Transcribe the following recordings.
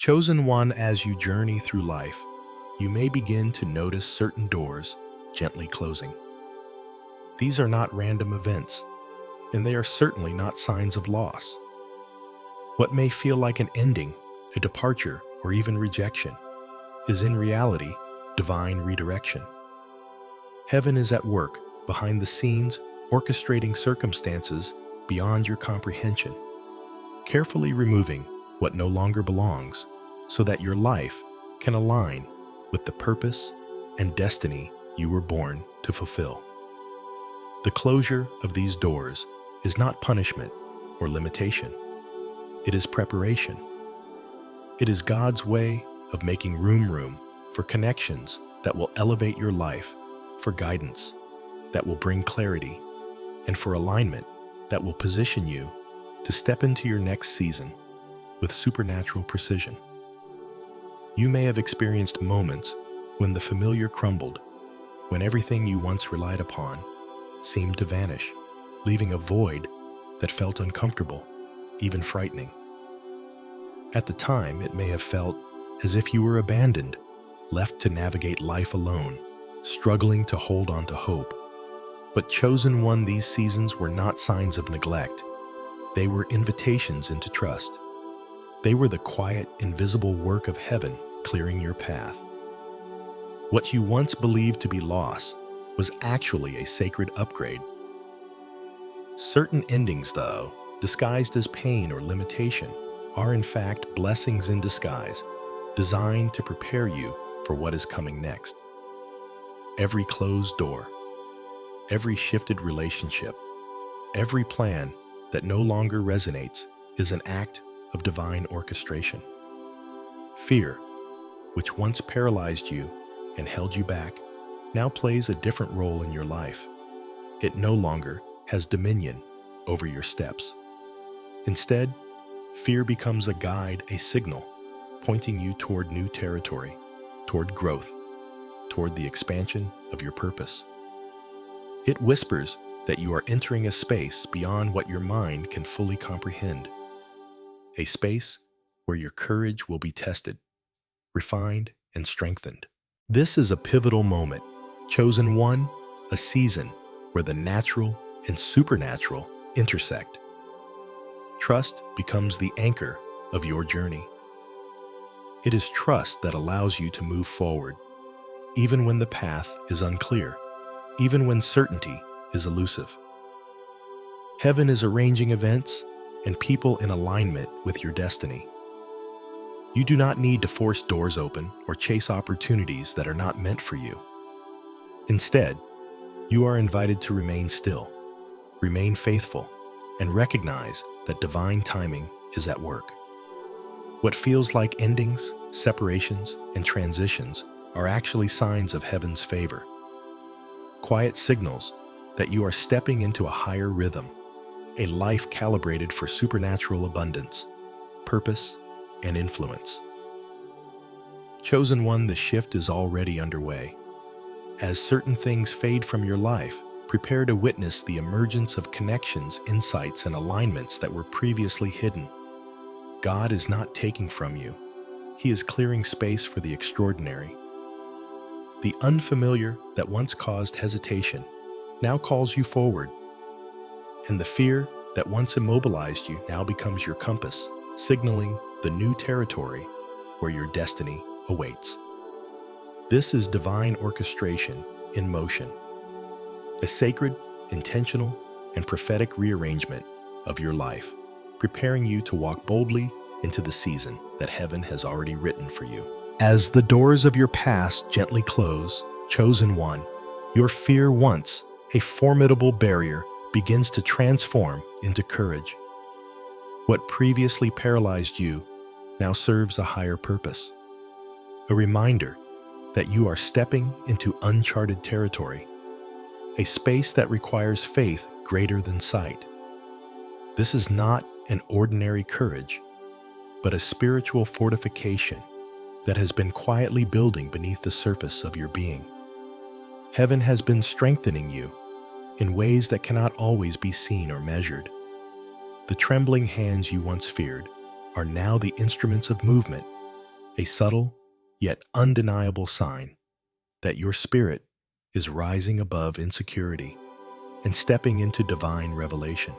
Chosen one, as you journey through life, you may begin to notice certain doors gently closing. These are not random events, and they are certainly not signs of loss. What may feel like an ending, a departure, or even rejection is in reality divine redirection. Heaven is at work behind the scenes, orchestrating circumstances beyond your comprehension, carefully removing what no longer belongs so that your life can align with the purpose and destiny you were born to fulfill. The closure of these doors is not punishment or limitation. It is preparation. It is God's way of making room for connections that will elevate your life, for guidance that will bring clarity, and for alignment that will position you to step into your next season with supernatural precision. You may have experienced moments when the familiar crumbled, when everything you once relied upon seemed to vanish, leaving a void that felt uncomfortable, even frightening. At the time, it may have felt as if you were abandoned, left to navigate life alone, struggling to hold on to hope. But chosen one, these seasons were not signs of neglect. They were invitations into trust. They were the quiet, invisible work of heaven clearing your path. What you once believed to be loss was actually a sacred upgrade. Certain endings, though, disguised as pain or limitation, are in fact blessings in disguise, designed to prepare you for what is coming next. Every closed door, every shifted relationship, every plan that no longer resonates is an act of divine orchestration. Fear, which once paralyzed you and held you back, now plays a different role in your life. It no longer has dominion over your steps. Instead, fear becomes a guide, a signal, pointing you toward new territory, toward growth, toward the expansion of your purpose. It whispers that you are entering a space beyond what your mind can fully comprehend, a space where your courage will be tested, refined, and strengthened. This is a pivotal moment, chosen one, a season where the natural and supernatural intersect. Trust becomes the anchor of your journey. It is trust that allows you to move forward, even when the path is unclear, even when certainty is elusive. Heaven is arranging events and people in alignment with your destiny. You do not need to force doors open or chase opportunities that are not meant for you. Instead, you are invited to remain still, remain faithful, and recognize that divine timing is at work. What feels like endings, separations, and transitions are actually signs of heaven's favor. Quiet signals that you are stepping into a higher rhythm, a life calibrated for supernatural abundance, purpose, and influence. Chosen one, the shift is already underway. As certain things fade from your life, prepare to witness the emergence of connections, insights, and alignments that were previously hidden. God is not taking from you. He is clearing space for the extraordinary. The unfamiliar that once caused hesitation now calls you forward, and the fear that once immobilized you now becomes your compass, signaling the new territory where your destiny awaits. This is divine orchestration in motion, a sacred, intentional, and prophetic rearrangement of your life, preparing you to walk boldly into the season that heaven has already written for you. As the doors of your past gently close, chosen one, your fear, once a formidable barrier, begins to transform into courage. What previously paralyzed you now serves a higher purpose, a reminder that you are stepping into uncharted territory, a space that requires faith greater than sight. This is not an ordinary courage, but a spiritual fortification that has been quietly building beneath the surface of your being. Heaven has been strengthening you in ways that cannot always be seen or measured. The trembling hands you once feared are now the instruments of movement a subtle yet undeniable sign that your spirit is rising above insecurity and stepping into divine revelation.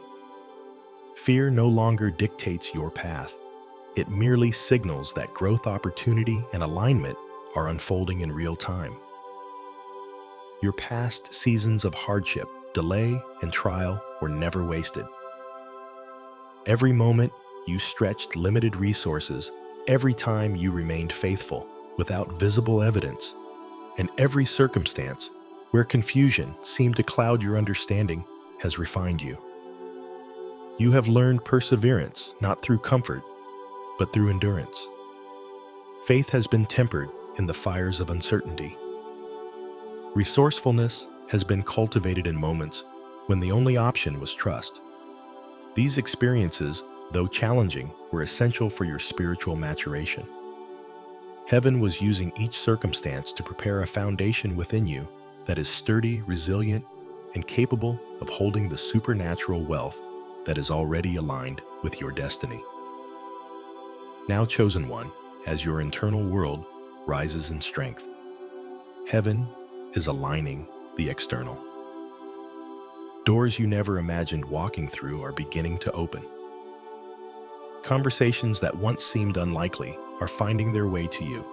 Fear no longer dictates your path. It merely signals that growth opportunity and alignment are unfolding in real time. Your past seasons of hardship, delay, and trial were never wasted. Every moment you stretched limited resources, every time you remained faithful without visible evidence, and every circumstance where confusion seemed to cloud your understanding has refined you. You have learned perseverance not through comfort, but through endurance. Faith has been tempered in the fires of uncertainty. Resourcefulness has been cultivated in moments when the only option was trust. These experiences, though challenging, were essential for your spiritual maturation. Heaven was using each circumstance to prepare a foundation within you that is sturdy, resilient, and capable of holding the supernatural wealth that is already aligned with your destiny. Now, chosen one, as your internal world rises in strength, heaven is aligning the external. Doors you never imagined walking through are beginning to open. Conversations that once seemed unlikely are finding their way to you.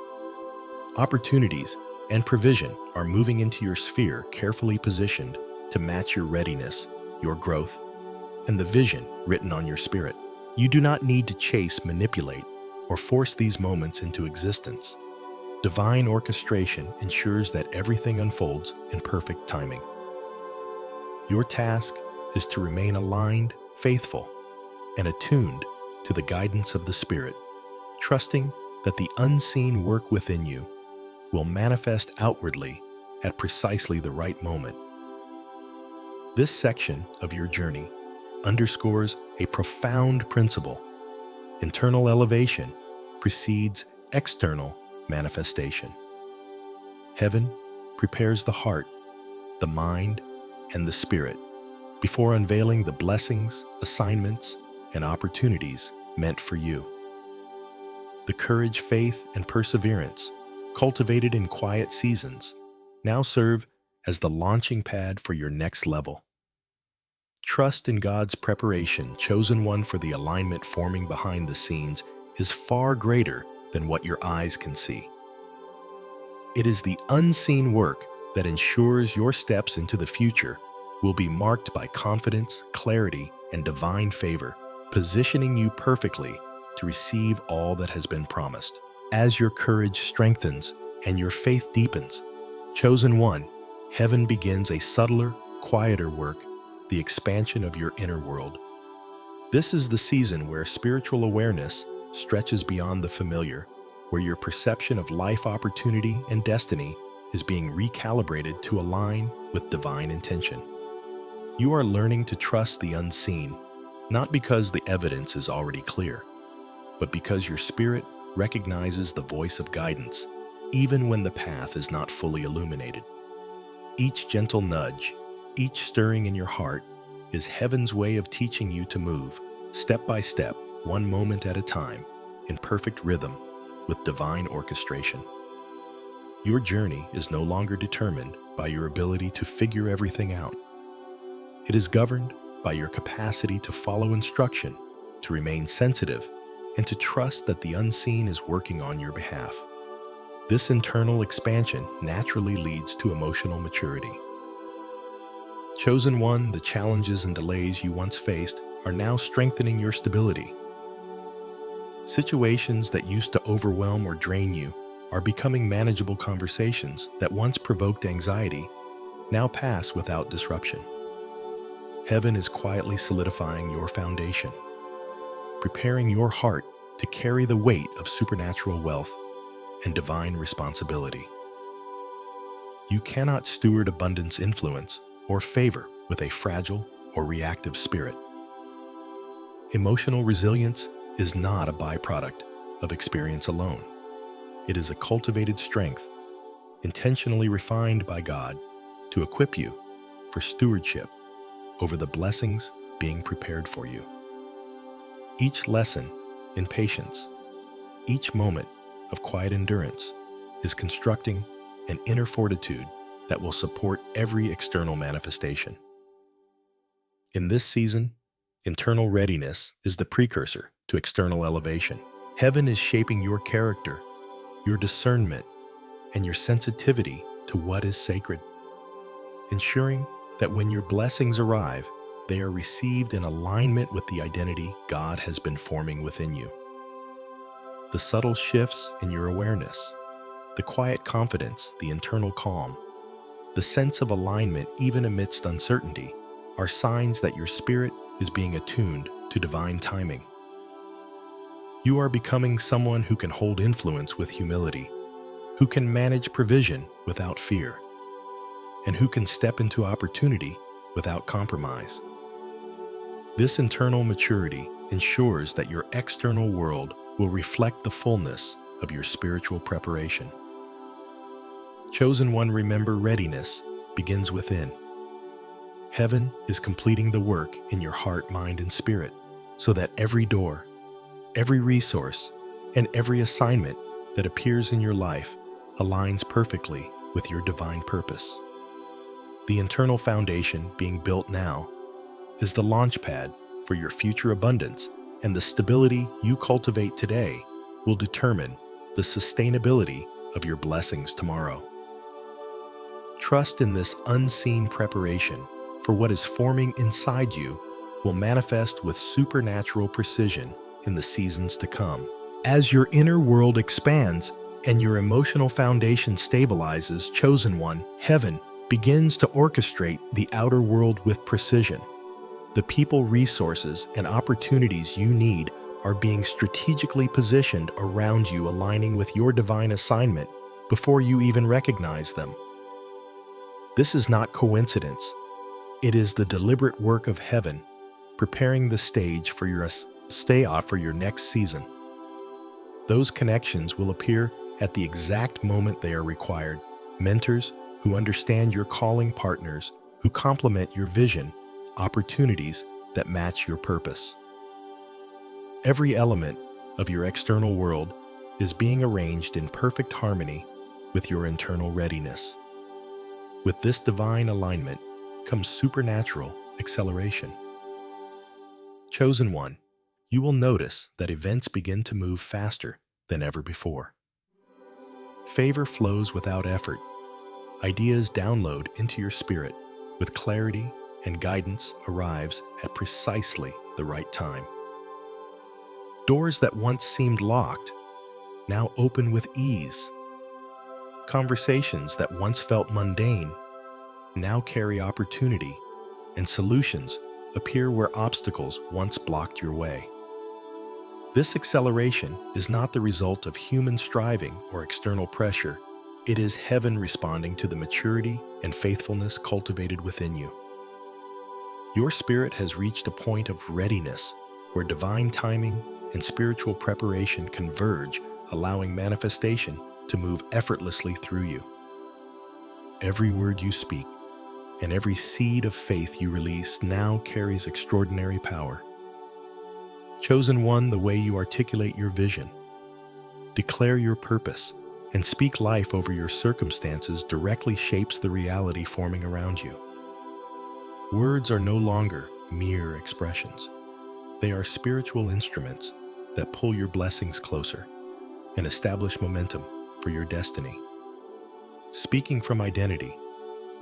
Opportunities and provision are moving into your sphere, carefully positioned to match your readiness, your growth, and the vision written on your spirit. You do not need to chase, manipulate, or force these moments into existence. Divine orchestration ensures that everything unfolds in perfect timing. Your task is to remain aligned, faithful, and attuned to the guidance of the Spirit, trusting that the unseen work within you will manifest outwardly at precisely the right moment. This section of your journey underscores a profound principle. Internal elevation precedes external manifestation. Heaven prepares the heart, the mind, and the spirit before unveiling the blessings, assignments, and opportunities meant for you. The courage, faith, and perseverance cultivated in quiet seasons now serve as the launching pad for your next level. Trust in God's preparation, chosen one, for the alignment forming behind the scenes is far greater than what your eyes can see. It is the unseen work that ensures your steps into the future will be marked by confidence, clarity, and divine favor, positioning you perfectly to receive all that has been promised. As your courage strengthens and your faith deepens, chosen one, heaven begins a subtler, quieter work, the expansion of your inner world. This is the season where spiritual awareness stretches beyond the familiar, where your perception of life, opportunity, and destiny is being recalibrated to align with divine intention. You are learning to trust the unseen, not because the evidence is already clear, but because your spirit recognizes the voice of guidance, even when the path is not fully illuminated. Each gentle nudge, each stirring in your heart, is heaven's way of teaching you to move, step by step, one moment at a time, in perfect rhythm, with divine orchestration. Your journey is no longer determined by your ability to figure everything out. It is governed by your capacity to follow instruction, to remain sensitive, and to trust that the unseen is working on your behalf. This internal expansion naturally leads to emotional maturity. Chosen one, the challenges and delays you once faced are now strengthening your stability. Situations that used to overwhelm or drain you are becoming manageable. Conversations that once provoked anxiety now pass without disruption. Heaven is quietly solidifying your foundation, preparing your heart to carry the weight of supernatural wealth and divine responsibility. You cannot steward abundance, influence, or favor with a fragile or reactive spirit. Emotional resilience is not a byproduct of experience alone. It is a cultivated strength, intentionally refined by God to equip you for stewardship over the blessings being prepared for you. Each lesson in patience, each moment of quiet endurance is constructing an inner fortitude that will support every external manifestation. In this season, internal readiness is the precursor to external elevation. Heaven is shaping your character, your discernment, and your sensitivity to what is sacred, ensuring that when your blessings arrive, they are received in alignment with the identity God has been forming within you. The subtle shifts in your awareness, the quiet confidence, the internal calm, the sense of alignment even amidst uncertainty are signs that your spirit is being attuned to divine timing. You are becoming someone who can hold influence with humility, who can manage provision without fear, and who can step into opportunity without compromise. This internal maturity ensures that your external world will reflect the fullness of your spiritual preparation. Chosen one, remember, readiness begins within. Heaven is completing the work in your heart, mind, and spirit, so that every door, every resource, and every assignment that appears in your life aligns perfectly with your divine purpose. The internal foundation being built now is the launchpad for your future abundance, and the stability you cultivate today will determine the sustainability of your blessings tomorrow. Trust in this unseen preparation for what is forming inside you will manifest with supernatural precision in the seasons to come. As your inner world expands and your emotional foundation stabilizes, chosen one, heaven begins to orchestrate the outer world with precision. The people, resources, and opportunities you need are being strategically positioned around you, aligning with your divine assignment before you even recognize them. This is not coincidence. It is the deliberate work of heaven, preparing the stage for your for your next season. Those connections will appear at the exact moment they are required. Mentors who understand your calling, partners who complement your vision, opportunities that match your purpose. Every element of your external world is being arranged in perfect harmony with your internal readiness. With this divine alignment comes supernatural acceleration. Chosen one, you will notice that events begin to move faster than ever before. Favor flows without effort. Ideas download into your spirit with clarity, and guidance arrives at precisely the right time. Doors that once seemed locked now open with ease. Conversations that once felt mundane now carry opportunity, and solutions appear where obstacles once blocked your way. This acceleration is not the result of human striving or external pressure. It is heaven responding to the maturity and faithfulness cultivated within you. Your spirit has reached a point of readiness where divine timing and spiritual preparation converge, allowing manifestation to move effortlessly through you. Every word you speak and every seed of faith you release now carries extraordinary power. Chosen one, the way you articulate your vision, declare your purpose, and speak life over your circumstances directly shapes the reality forming around you. Words are no longer mere expressions. They are spiritual instruments that pull your blessings closer and establish momentum for your destiny. Speaking from identity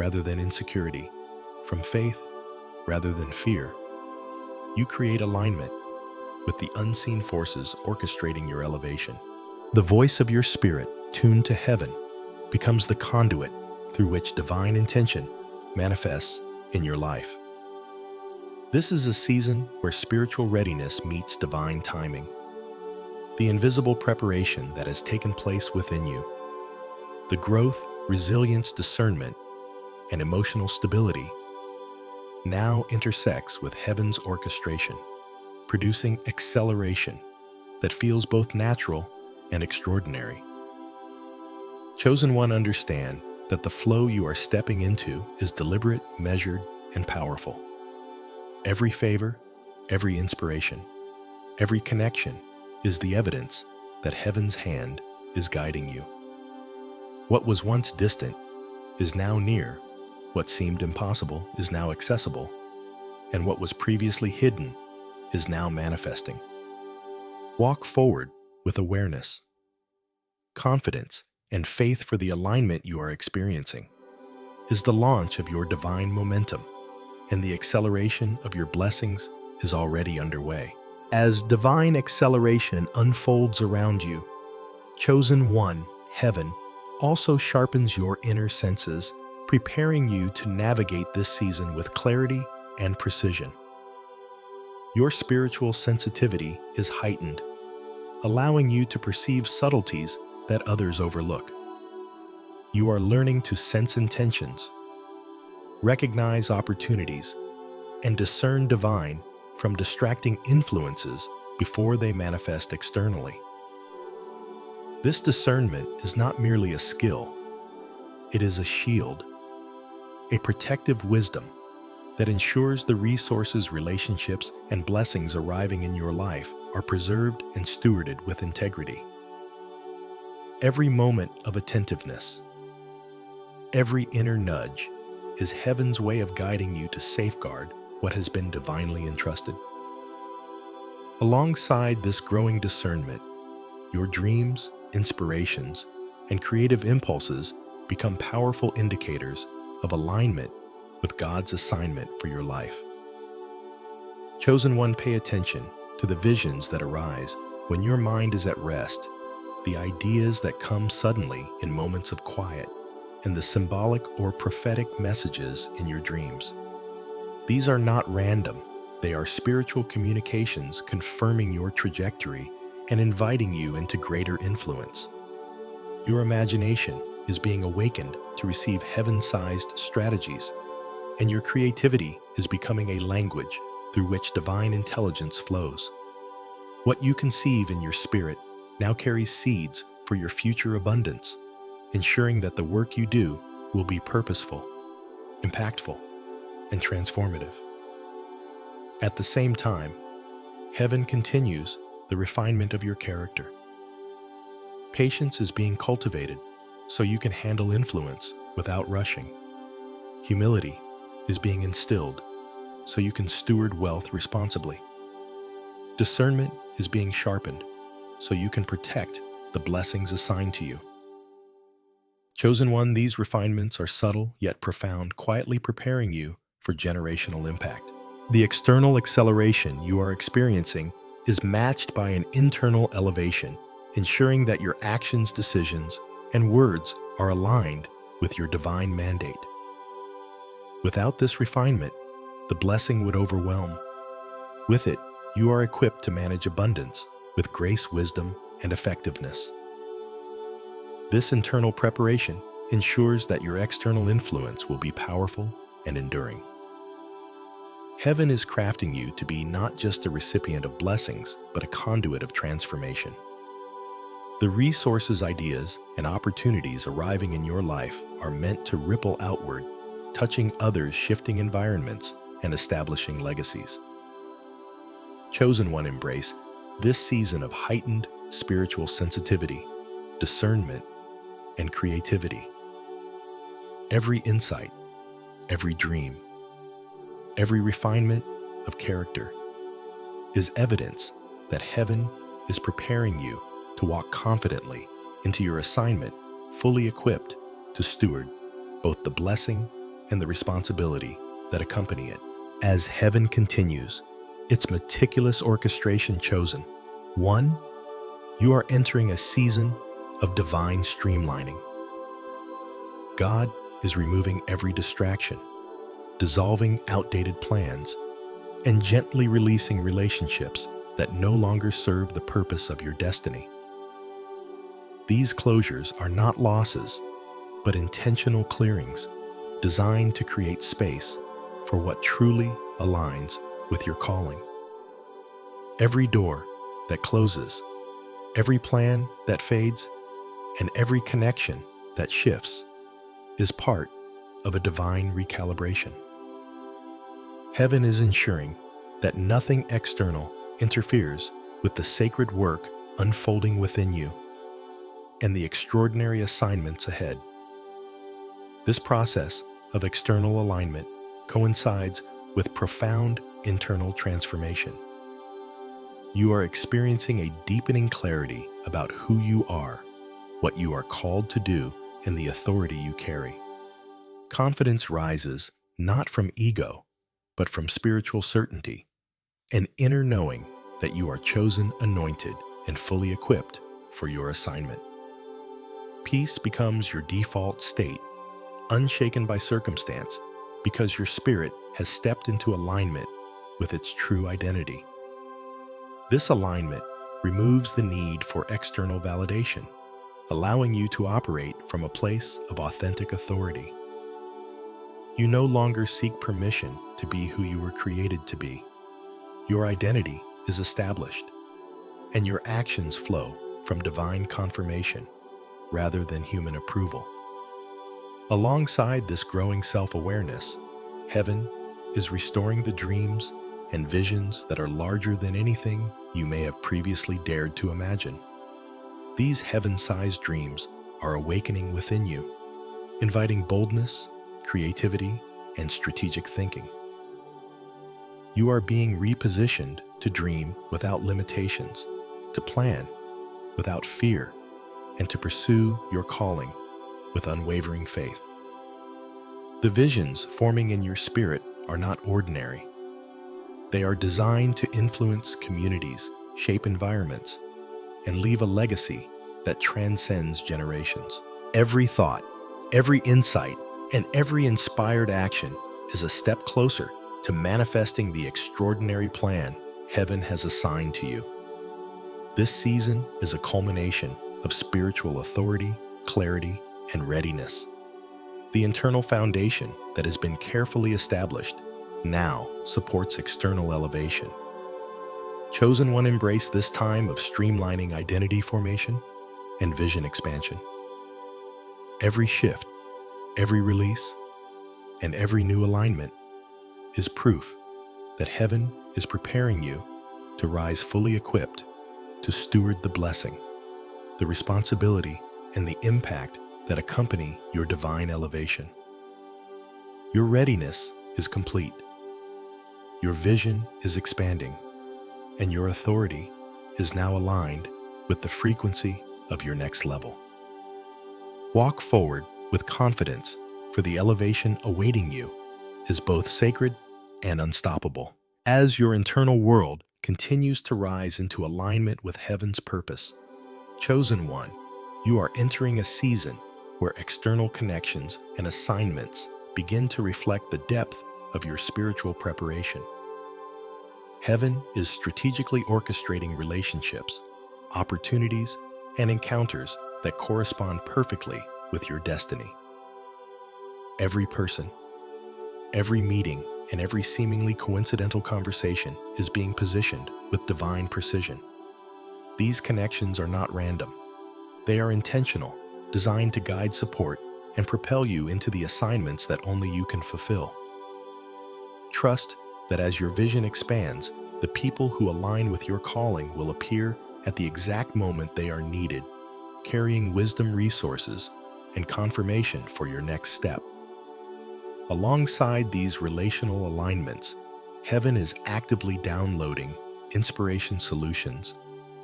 rather than insecurity, from faith rather than fear, you create alignment with the unseen forces orchestrating your elevation. The voice of your spirit, tuned to heaven, becomes the conduit through which divine intention manifests in your life. This is a season where spiritual readiness meets divine timing. The invisible preparation that has taken place within you, the growth, resilience, discernment, and emotional stability now intersects with heaven's orchestration, producing acceleration that feels both natural and extraordinary. Chosen one, understand that the flow you are stepping into is deliberate, measured, and powerful. Every favor, every inspiration, every connection is the evidence that heaven's hand is guiding you. What was once distant is now near, what seemed impossible is now accessible, and what was previously hidden is now manifesting. Walk forward with awareness, confidence, and faith, for the alignment you are experiencing is the launch of your divine momentum, and the acceleration of your blessings is already underway. As divine acceleration unfolds around you, Chosen One, Heaven, also sharpens your inner senses, preparing you to navigate this season with clarity and precision. Your spiritual sensitivity is heightened, allowing you to perceive subtleties that others overlook. You are learning to sense intentions, recognize opportunities, and discern divine from distracting influences before they manifest externally. This discernment is not merely a skill, it is a shield, a protective wisdom that ensures the resources, relationships, and blessings arriving in your life are preserved and stewarded with integrity. Every moment of attentiveness, every inner nudge, is heaven's way of guiding you to safeguard what has been divinely entrusted. Alongside this growing discernment, your dreams, inspirations, and creative impulses become powerful indicators of alignment with God's assignment for your life. Chosen One, pay attention to the visions that arise when your mind is at rest, the ideas that come suddenly in moments of quiet, and the symbolic or prophetic messages in your dreams. These are not random. They are spiritual communications confirming your trajectory and inviting you into greater influence. Your imagination is being awakened to receive heaven-sized strategies, and your creativity is becoming a language through which divine intelligence flows. What you conceive in your spirit now carries seeds for your future abundance, ensuring that the work you do will be purposeful, impactful, and transformative. At the same time, heaven continues the refinement of your character. Patience is being cultivated so you can handle influence without rushing. Humility is being instilled so you can steward wealth responsibly. Discernment is being sharpened so you can protect the blessings assigned to you. Chosen One, these refinements are subtle yet profound, quietly preparing you for generational impact. The external acceleration you are experiencing is matched by an internal elevation, ensuring that your actions, decisions, and words are aligned with your divine mandate. Without this refinement, the blessing would overwhelm. With it, you are equipped to manage abundance with grace, wisdom, and effectiveness. This internal preparation ensures that your external influence will be powerful and enduring. Heaven is crafting you to be not just a recipient of blessings, but a conduit of transformation. The resources, ideas, and opportunities arriving in your life are meant to ripple outward, touching others, shifting environments, and establishing legacies. Chosen One, embrace this season of heightened spiritual sensitivity, discernment, and creativity. Every insight, every dream, every refinement of character is evidence that heaven is preparing you to walk confidently into your assignment, fully equipped to steward both the blessing and the responsibility that accompany it. As heaven continues its meticulous orchestration, Chosen One, you are entering a season of divine streamlining. God is removing every distraction, dissolving outdated plans, and gently releasing relationships that no longer serve the purpose of your destiny. These closures are not losses, but intentional clearings designed to create space for what truly aligns with your calling. Every door that closes, every plan that fades, and every connection that shifts is part of a divine recalibration. Heaven is ensuring that nothing external interferes with the sacred work unfolding within you. and the extraordinary assignments ahead. This process of external alignment coincides with profound internal transformation. You are experiencing a deepening clarity about who you are, what you are called to do, and the authority you carry. Confidence rises not from ego, but from spiritual certainty, an inner knowing that you are chosen, anointed, and fully equipped for your assignment. Peace becomes your default state, unshaken by circumstance, because your spirit has stepped into alignment with its true identity. This alignment removes the need for external validation, allowing you to operate from a place of authentic authority. You no longer seek permission to be who you were created to be. Your identity is established, and your actions flow from divine confirmation rather than human approval. Alongside this growing self-awareness, heaven is restoring the dreams and visions that are larger than anything you may have previously dared to imagine. These heaven-sized dreams are awakening within you, inviting boldness, creativity, and strategic thinking. You are being repositioned to dream without limitations, to plan without fear, and to pursue your calling with unwavering faith. The visions forming in your spirit are not ordinary. They are designed to influence communities, shape environments, and leave a legacy that transcends generations. Every thought, every insight, and every inspired action is a step closer to manifesting the extraordinary plan heaven has assigned to you. This season is a culmination of spiritual authority, clarity, and readiness. The internal foundation that has been carefully established now supports external elevation. Chosen One, embrace this time of streamlining identity formation and vision expansion. Every shift, every release, and every new alignment is proof that heaven is preparing you to rise fully equipped to steward the blessing, the responsibility, and the impact that accompany your divine elevation. Your readiness is complete. Your vision is expanding, and your authority is now aligned with the frequency of your next level. Walk forward with confidence, for the elevation awaiting you is both sacred and unstoppable. As your internal world continues to rise into alignment with heaven's purpose, Chosen One, you are entering a season where external connections and assignments begin to reflect the depth of your spiritual preparation. Heaven is strategically orchestrating relationships, opportunities, and encounters that correspond perfectly with your destiny. Every person, every meeting, and every seemingly coincidental conversation is being positioned with divine precision. These connections are not random. They are intentional, designed to guide, support, and propel you into the assignments that only you can fulfill. Trust that as your vision expands, the people who align with your calling will appear at the exact moment they are needed, carrying wisdom, resources, and confirmation for your next step. Alongside these relational alignments, heaven is actively downloading inspiration, solutions,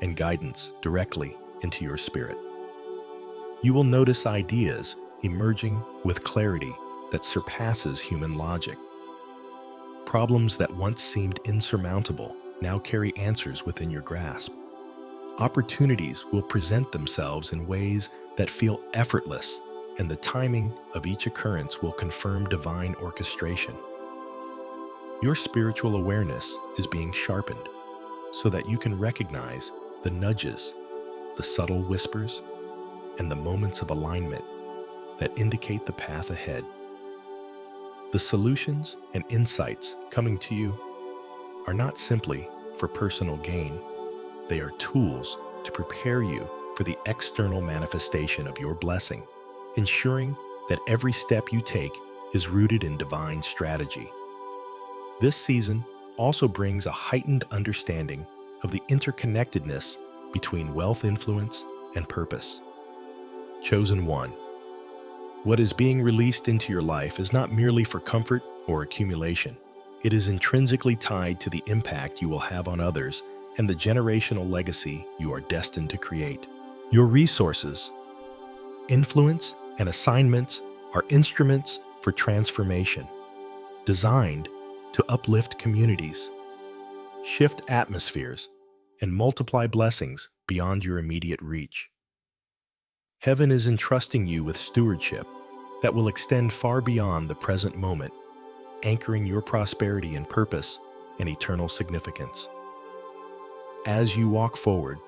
and guidance directly into your spirit. You will notice ideas emerging with clarity that surpasses human logic. Problems that once seemed insurmountable now carry answers within your grasp. Opportunities will present themselves in ways that feel effortless, and the timing of each occurrence will confirm divine orchestration. Your spiritual awareness is being sharpened so that you can recognize the nudges, the subtle whispers, and the moments of alignment that indicate the path ahead. The solutions and insights coming to you are not simply for personal gain. They are tools to prepare you for the external manifestation of your blessing, ensuring that every step you take is rooted in divine strategy. This season also brings a heightened understanding of the interconnectedness between wealth, influence, and purpose. Chosen one. What is being released into your life is not merely for comfort or accumulation. It is intrinsically tied to the impact you will have on others and the generational legacy you are destined to create. Your resources, influence, and assignments are instruments for transformation, designed to uplift communities, shift atmospheres, and multiply blessings beyond your immediate reach. Heaven is entrusting you with stewardship that will extend far beyond the present moment, anchoring your prosperity in purpose and eternal significance. As you walk forward,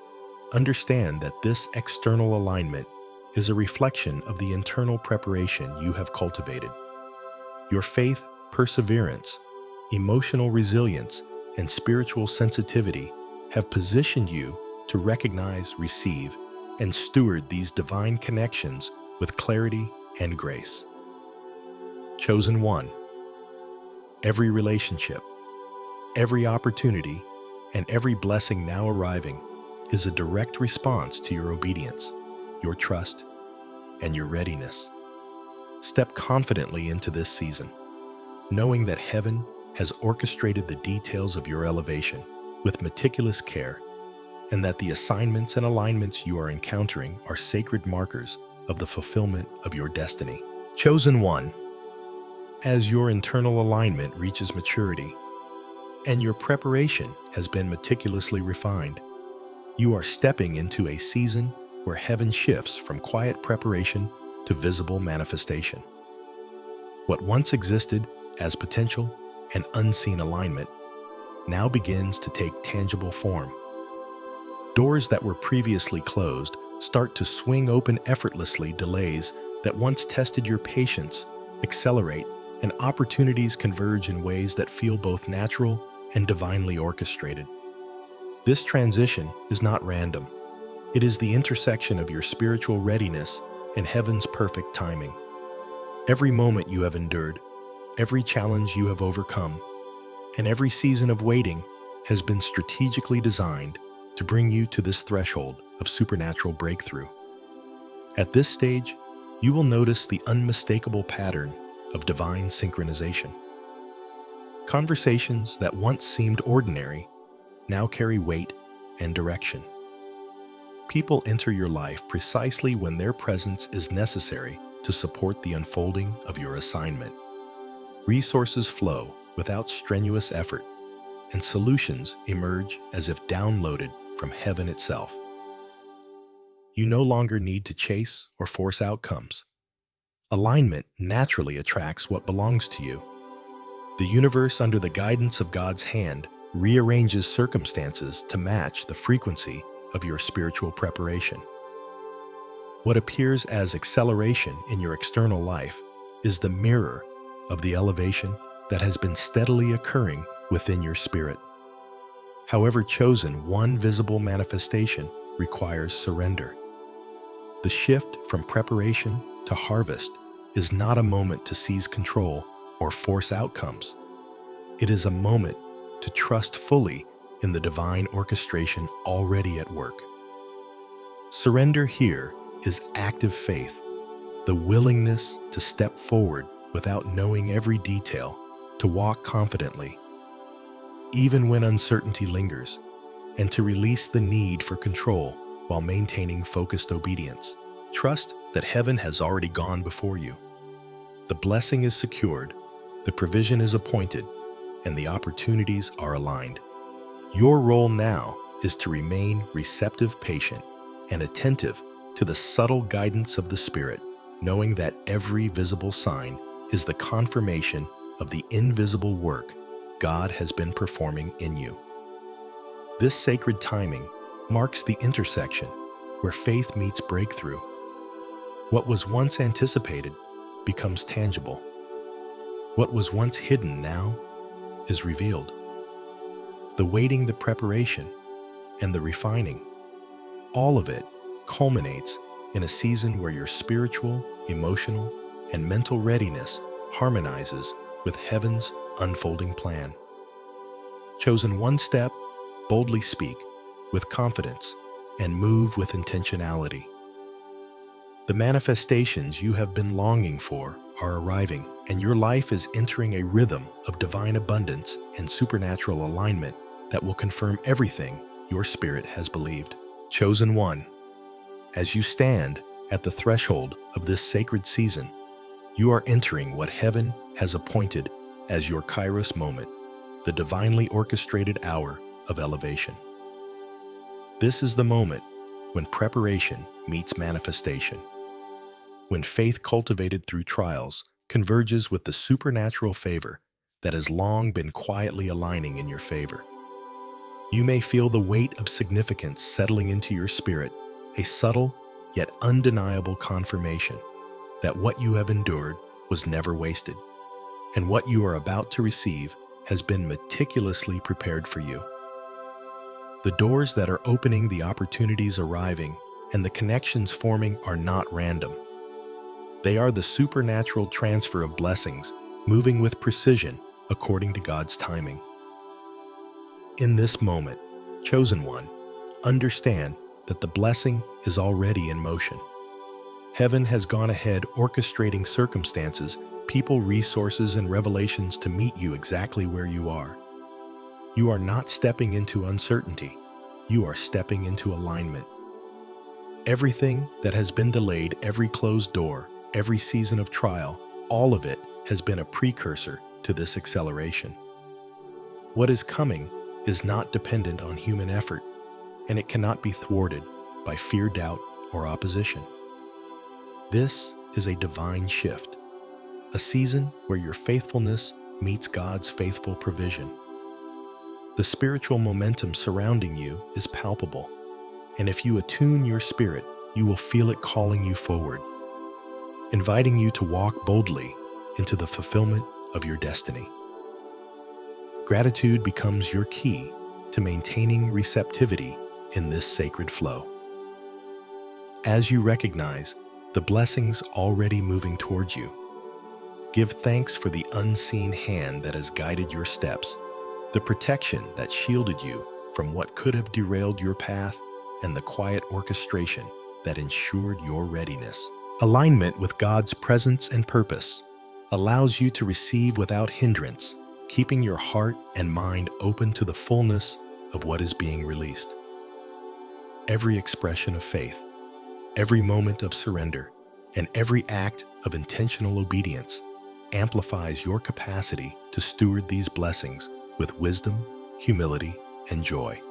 understand that this external alignment is a reflection of the internal preparation you have cultivated. Your faith, perseverance, emotional resilience, and spiritual sensitivity have positioned you to recognize, receive, and steward these divine connections with clarity and grace. Chosen one. Every relationship, every opportunity, and every blessing now arriving is a direct response to your obedience, your trust, and your readiness. Step confidently into this season, knowing that heaven has orchestrated the details of your elevation with meticulous care, and that the assignments and alignments you are encountering are sacred markers of the fulfillment of your destiny. Chosen one. As your internal alignment reaches maturity and your preparation has been meticulously refined, you are stepping into a season where heaven shifts from quiet preparation to visible manifestation. What once existed as potential and unseen alignment now begins to take tangible form. Doors that were previously closed start to swing open effortlessly. Delays that once tested your patience accelerate, and opportunities converge in ways that feel both natural and divinely orchestrated. This transition is not random. It is the intersection of your spiritual readiness and heaven's perfect timing. Every moment you have endured, every challenge you have overcome, and every season of waiting has been strategically designed to bring you to this threshold of supernatural breakthrough. At this stage, you will notice the unmistakable pattern of divine synchronization. Conversations that once seemed ordinary now carry weight and direction. People enter your life precisely when their presence is necessary to support the unfolding of your assignment. Resources flow without strenuous effort, and solutions emerge as if downloaded from heaven itself. You no longer need to chase or force outcomes. Alignment naturally attracts what belongs to you. The universe, under the guidance of God's hand, rearranges circumstances to match the frequency of your spiritual preparation. What appears as acceleration in your external life is the mirror of the elevation that has been steadily occurring within your spirit. However, chosen one visible manifestation requires surrender. The shift from preparation to harvest is not a moment to seize control or force outcomes. It is a moment to trust fully in the divine orchestration already at work. Surrender here is active faith, the willingness to step forward without knowing every detail, to walk confidently, even when uncertainty lingers, and to release the need for control while maintaining focused obedience. Trust that heaven has already gone before you. The blessing is secured, the provision is appointed, and the opportunities are aligned. Your role now is to remain receptive, patient, and attentive to the subtle guidance of the Spirit, knowing that every visible sign is the confirmation of the invisible work God has been performing in you. This sacred timing marks the intersection where faith meets breakthrough. What was once anticipated becomes tangible. What was once hidden now is revealed. The waiting, the preparation, and the refining, all of it culminates in a season where your spiritual, emotional, and mental readiness harmonizes with heaven's unfolding plan. Chosen one step, boldly speak with confidence and move with intentionality. The manifestations you have been longing for are arriving, and your life is entering a rhythm of divine abundance and supernatural alignment that will confirm everything your spirit has believed. Chosen one, as you stand at the threshold of this sacred season, you are entering what heaven has appointed as your Kairos moment, the divinely orchestrated hour of elevation. This is the moment when preparation meets manifestation, when faith cultivated through trials converges with the supernatural favor that has long been quietly aligning in your favor. You may feel the weight of significance settling into your spirit, a subtle yet undeniable confirmation that what you have endured was never wasted, and what you are about to receive has been meticulously prepared for you. The doors that are opening, the opportunities arriving, and the connections forming are not random. They are the supernatural transfer of blessings, moving with precision according to God's timing. In this moment, chosen one, understand that the blessing is already in motion. Heaven has gone ahead orchestrating circumstances, people, resources, and revelations to meet you exactly where you are. You are not stepping into uncertainty. You are stepping into alignment. Everything that has been delayed, every closed door, every season of trial, all of it has been a precursor to this acceleration. What is coming is not dependent on human effort, and it cannot be thwarted by fear, doubt, or opposition. This is a divine shift, a season where your faithfulness meets God's faithful provision. The spiritual momentum surrounding you is palpable, and if you attune your spirit, you will feel it calling you forward, inviting you to walk boldly into the fulfillment of your destiny. Gratitude becomes your key to maintaining receptivity in this sacred flow. As you recognize the blessings already moving towards you, give thanks for the unseen hand that has guided your steps, the protection that shielded you from what could have derailed your path, and the quiet orchestration that ensured your readiness. Alignment with God's presence and purpose allows you to receive without hindrance, keeping your heart and mind open to the fullness of what is being released. Every expression of faith, every moment of surrender, and every act of intentional obedience amplifies your capacity to steward these blessings with wisdom, humility, and joy.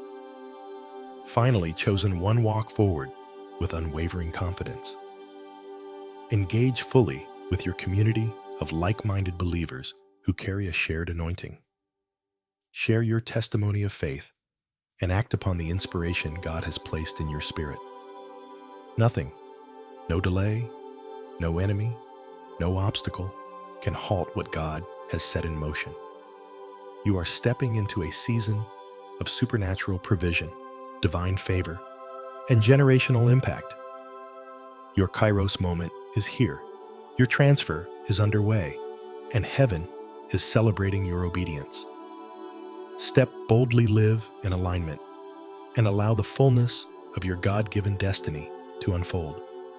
Finally, chosen one, walk forward with unwavering confidence. Engage fully with your community of like-minded believers who carry a shared anointing. Share your testimony of faith and act upon the inspiration God has placed in your spirit. Nothing, no delay, no enemy, no obstacle can halt what God has set in motion. You are stepping into a season of supernatural provision, divine favor, and generational impact. Your Kairos moment is here. Your transfer is underway, and heaven is celebrating your obedience. Step boldly, live in alignment, and allow the fullness of your God-given destiny to unfold.